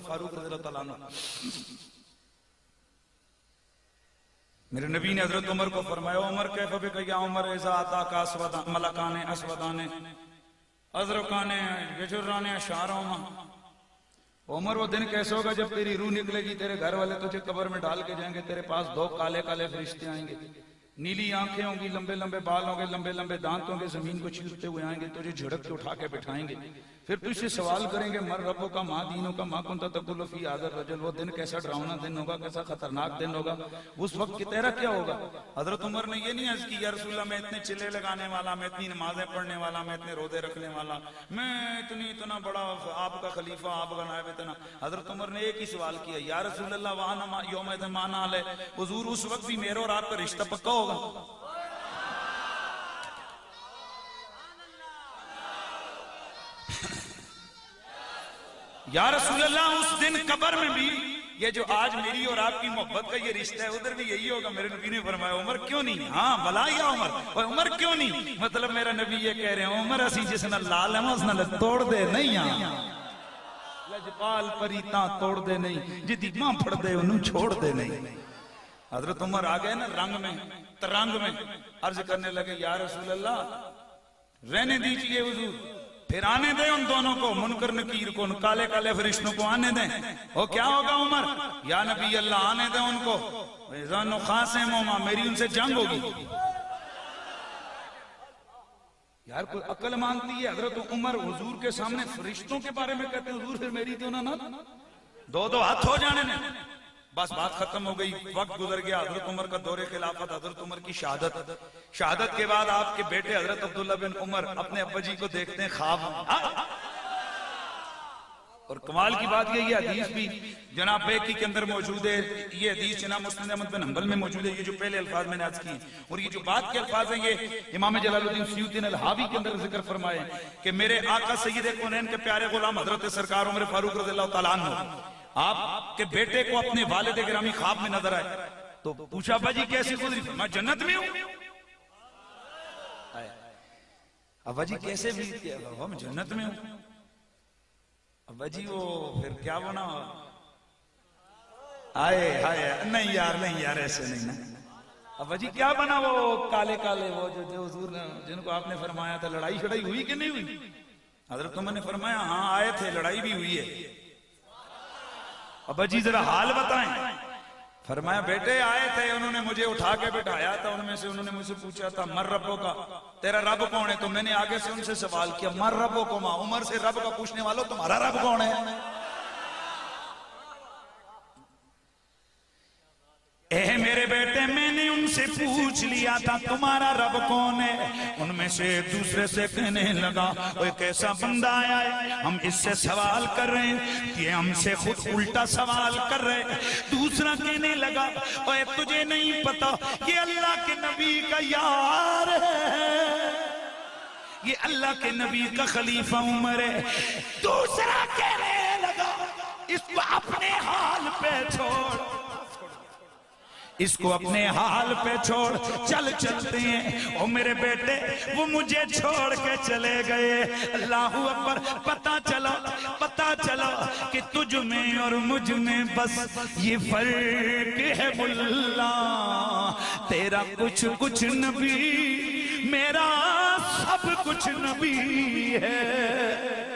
فاروق رضی اللہ تعالیٰ عنہ. میرے نبی نے حضرت عمر کو فرمایا عمر کیف بک یا عمر اذا اتاک اسودان ملکان اسودان ازرقان یجران اشعارهما. عمر وہ دن کیسے ہوگا جب تیری روح نکلے گی تیرے گھر والے تجھے قبر میں ڈال کے جائیں گے, تیرے پاس دو کالے کالے فرشتے آئیں گے, نیلی آنکھیں ہوں گی, لمبے لمبے بال ہوں گے, لمبے لمبے دانت ہوں گے, زمین کو چیرتے ہوئے آئیں گے, تجھے جھڑک کے اٹھا کے بٹھائیں گے, پھر تجھ سے سوال کریں گے مر ربوں کا ماں دینوں کا ماں کنتا تقول فی هذا الرجل. وہ دن کیسا ڈراؤنا دن ہوگا, کیسا خطرناک دن ہوگا, اس وقت کی تیرا کیا ہوگا؟ حضرت عمر نے یہ نہیں عرض کی یا رسول اللہ میں اتنے چلے لگانے والا, میں اتنی نمازیں پڑھنے والا, میں اتنے روزے رکھنے والا, میں اتنا بڑا آپ کا خلیفہ, آپ کا نائب اتنا. حضرت عمر نے ایک ہی سوال کیا یا رسول اللہ وہاں یوم مانا علیہ, حضور اس وقت بھی میرے اور آپ کا رشتہ پکا ہوگا؟ یا رسول اللہ اس دن قبر میں بھی یہ جو آج میری اور آپ کی محبت کا یہ رشتہ ہے ادھر بھی یہی ہوگا. میرے نبی نے فرمایا عمر کیوں نہیں, ہاں بلا یا عمر, عمر کیوں نہیں, مطلب میرا نبی یہ کہہ رہے ہیں عمر اسی جس نے لال ہے اس نے توڑ دے نہیں, لجپال پریتاں توڑ دے نہیں, جدی ماں پھڑ دے انہوں چھوڑ دے نہیں. حضرت عمر آگئے نا رنگ میں ترنگ میں, عرض کرنے لگے یا رسول اللہ رہنے دیجئے حضور, پھر آنے دیں ان دونوں کو, منکر نکیر کو, ان کالے کالے فرشتوں کو آنے دیں. وہ کیا ہوگا عمر؟ یا نبی اللہ آنے دیں ان کو, وَإِذَا نُخَاسِمُهُمَا, میری ان سے جنگ ہوگی. یار کوئی عقل مانتی ہے؟ حضرت عمر حضور کے سامنے فرشتوں کے بارے میں کہتے ہیں حضور پھر میری تو نہ دو ہاتھ ہو جانے نے. بس بات ختم ہو گئی, وقت گزر گیا. حضرت عمر کا دور خلافت, حضرت عمر کی شہادت کے بعد آپ کے بیٹے حضرت عبداللہ بن عمر اپنے ابا جی کو دیکھتے ہیں خواب. اور کمال کی بات یہ حدیث بھی جناب بیکی کے اندر موجود ہے, یہ حدیث جناب مسند احمد بن حنبل میں موجود ہے. یہ جو پہلے الفاظ میں نے عرض کیے اور یہ جو بات کے الفاظ ہیں یہ امام جلال الدین سیوطی نے الحاوی کے اندر ذکر فرمائے کہ میرے آقا سید کونین کے پیارے غلام حضرت سرکار عمر فاروق رضی اللہ تعالیٰ عنہ آپ کے بیٹے کو اپنے والد گرامی خواب میں نظر آئے تو پوچھا ابا جی کیسی گزری؟ میں جنت میں ہوں. ابا جی کیسے بھی میں جنت میں ہوں. ابا جی وہ پھر کیا بنا؟ نہیں یار ایسے نہیں نا. ابا جی کیا بنا وہ کالے کالے وہ جو حضور نے جن کو آپ نے فرمایا تھا لڑائی شڑائی ہوئی کہ نہیں ہوئی؟ حضرت عمر نے فرمایا ہاں آئے تھے, لڑائی بھی ہوئی ہے. ابا جی ذرا حال بتائیں. فرمایا بیٹے آئے تھے, انہوں نے مجھے اٹھا کے بٹھایا تھا, ان میں سے انہوں نے مجھ سے پوچھا تھا مر ربوں کا, تیرا رب کون ہے؟ تو میں نے آگے سے ان سے سوال کیا مر ربوں کو ماں, عمر سے رب کا پوچھنے والوں تمہارا رب کون ہے؟ اے میرے بیٹے میں نے ان سے پوچھ لیا تھا تمہارا رب کون ہے. ان میں سے دوسرے سے کہنے لگا وہ ایک ایسا بندہ آیا ہے, ہم اس سے سوال کر رہے ہیں کہ ہم سے خود الٹا سوال کر رہے ہیں. دوسرا کہنے لگا اے تجھے نہیں پتا یہ اللہ کے نبی کا یار ہے, یہ اللہ کے نبی کا خلیفہ عمر ہے. دوسرا کہنے لگا اس کو اپنے حال پہ چھوڑ, اس کو اپنے حال پہ چھوڑ, چلتے ہیں. او میرے بیٹے وہ مجھے چھوڑ کے چلے گئے. اللہ اکبر. پتا چلا کہ تجھ میں اور مجھ میں بس یہ فرق ہے ملا, تیرا کچھ نبی, میرا سب کچھ نبی ہے.